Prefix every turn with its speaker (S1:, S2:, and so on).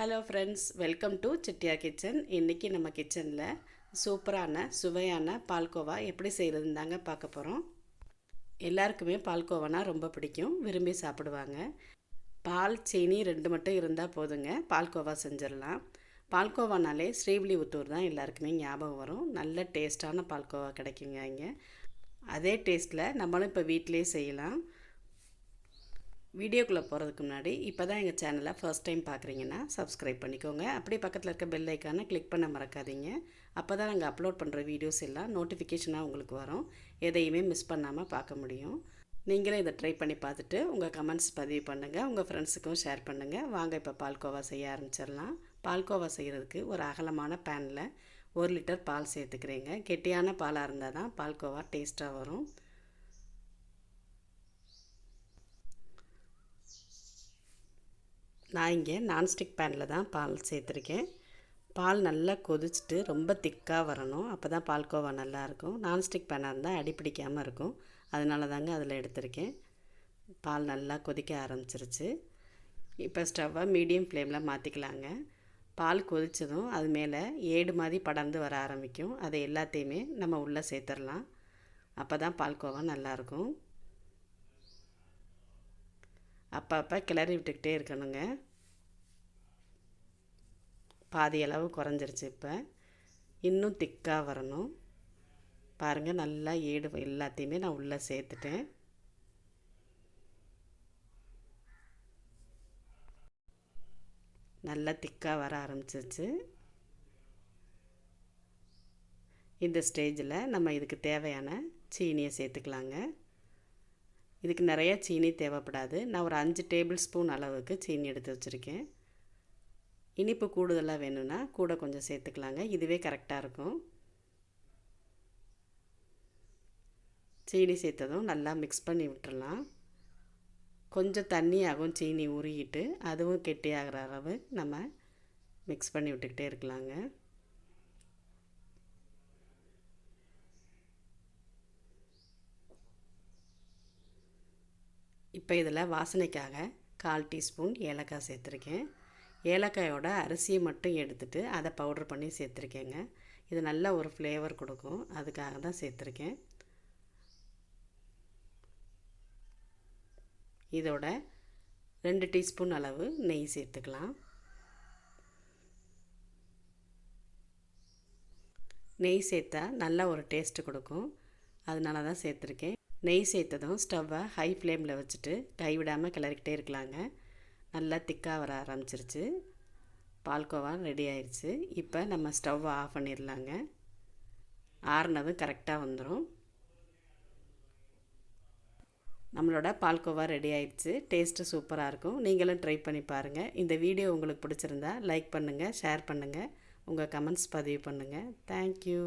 S1: Hello friends, welcome to Chittiya kitchen. இன்றைக்கி நம்ம கிச்சனில் சூப்பரான சுவையான பால்கோவா எப்படி செய்கிறதுன்னு தாங்க பார்க்க போகிறோம். எல்லாருக்குமே பால்கோவானா ரொம்ப பிடிக்கும், விரும்பி சாப்பிடுவாங்க. பால் சீனி 2 மட்டும் இருந்தால் போதுங்க, பால்கோவா செஞ்சிடலாம். பால்கோவானாலே ஸ்ரீவில்லிபுத்தூர் தான் எல்லாருக்குமே ஞாபகம் வரும். நல்ல டேஸ்ட்டான பால்கோவா கிடைக்குங்க இங்கே. அதே டேஸ்ட்டில் நம்மளும் இப்போ வீட்டிலே செய்யலாம். வீடியோக்குள்ளே போகிறதுக்கு முன்னாடி இப்போ தான் எங்கள் சேனலை ஃபர்ஸ்ட் டைம் பார்க்குறீங்கன்னா சப்ஸ்கிரைப் பண்ணிக்கோங்க. அப்படியே பக்கத்தில் இருக்க பெல் ஐக்கானை கிளிக் பண்ண மறக்காதீங்க. அப்போ தான் நாங்கள் அப்லோட் பண்ணுற வீடியோஸ் எல்லாம் நோட்டிஃபிகேஷனாக உங்களுக்கு வரும். எதையுமே மிஸ் பண்ணாமல் பார்க்க முடியும். நீங்களும் இதை ட்ரை பண்ணி பார்த்துட்டு உங்கள் கமெண்ட்ஸ் பதிவு பண்ணுங்கள், உங்கள் ஃப்ரெண்ட்ஸுக்கும் ஷேர் பண்ணுங்கள். வாங்க இப்போ பால்கோவா செய்ய ஆரம்பிச்சிடலாம். பால்கோவா செய்கிறதுக்கு ஒரு அகலமான பேனில் 1 லிட்டர் பால் சேர்த்துக்கிறேங்க. கெட்டியான பாலாக இருந்தால் தான் பால்கோவா டேஸ்ட்டாக வரும். நான் இங்கே நான்ஸ்டிக் பேனில் தான் பால் சேர்த்துருக்கேன். பால் நல்லா கொதிச்சுட்டு ரொம்ப திக்காக வரணும், அப்போ தான் பால்கோவா நல்லாயிருக்கும். நான்ஸ்டிக் பேனாக இருந்தால் அடிப்பிடிக்காமல் இருக்கும், அதனால தாங்க அதில் எடுத்திருக்கேன். பால் நல்லா கொதிக்க ஆரம்பிச்சிருச்சு. இப்போ ஸ்டவ்வை மீடியம் ஃப்ளேமில் மாற்றிக்கலாங்க. பால் கொதித்ததும் அது மேலே ஏடு மாதிரி படர்ந்து வர ஆரம்பிக்கும். அதை எல்லாத்தையுமே நம்ம உள்ளே சேர்த்துடலாம், அப்போ தான் பால்கோவா நல்லாயிருக்கும். அப்பப்போ கிளறி விட்டுக்கிட்டே இருக்கணுங்க. பாதி அளவு குறைஞ்சிருச்சு. இப்போ இன்னும் திக்காக வரணும். பாருங்கள், நல்லா ஏடு எல்லாத்தையுமே நான் உள்ளே சேர்த்துட்டேன். நல்லா திக்காக வர ஆரம்பிச்சிருச்சு. இந்த ஸ்டேஜில் நம்ம இதுக்கு தேவையான சீனியை சேர்த்துக்கலாங்க. இதுக்கு நிறைய சீனி தேவைப்படாது. நான் ஒரு 5 டேபிள் ஸ்பூன் அளவுக்கு சீனி எடுத்து வச்சுருக்கேன். இனிப்பு கூடுதலாக வேணும்னா கூட கொஞ்சம் சேர்த்துக்கலாங்க, இதுவே கரெக்டாக இருக்கும். சீனி சேர்த்ததும் நல்லா மிக்ஸ் பண்ணி விட்டுறலாம். கொஞ்சம் தண்ணி ஆகும், சீனி உருகிட்டு அதுவும் கெட்டியாகிற அளவு நம்ம மிக்ஸ் பண்ணி விட்டுக்கிட்டே இருக்கலாங்க. இப்போ இதில் வாசனைக்காக 1/4 டீஸ்பூன் ஏலக்காய் சேர்த்துருக்கேன். ஏலக்காயோட அரிசியை மட்டும் எடுத்துகிட்டு அதை பவுட்ரு பண்ணி சேர்த்துருக்கேங்க. இது நல்ல ஒரு ஃப்ளேவர் கொடுக்கும், அதுக்காக தான் சேர்த்துருக்கேன். இதோட 2 டீஸ்பூன் அளவு நெய் சேர்த்துக்கலாம். நெய் சேர்த்தா நல்ல ஒரு டேஸ்ட்டு கொடுக்கும், அதனால தான் சேர்த்துருக்கேன். நெய் சேர்த்ததும் ஸ்டவ்வை ஹை ஃப்ளேமில் வச்சுட்டு கைவிடாமல் கிளறிக்கிட்டே இருக்கலாங்க. நல்லா திக்காக வர ஆரம்பிச்சிருச்சு. பால்கோவா ரெடி ஆயிடுச்சு. இப்போ நம்ம ஸ்டவ்வை ஆஃப் பண்ணிடலாங்க. ஆறுனதும் கரெக்டாக வந்துடும். நம்மளோட பால்கோவா ரெடி ஆயிடுச்சு. டேஸ்ட்டு சூப்பராக இருக்கும். நீங்களும் ட்ரை பண்ணி பாருங்கள். இந்த வீடியோ உங்களுக்கு பிடிச்சிருந்தா லைக் பண்ணுங்கள், ஷேர் பண்ணுங்கள், உங்கள் கமெண்ட்ஸ் பதிவு பண்ணுங்கள். தேங்க்யூ.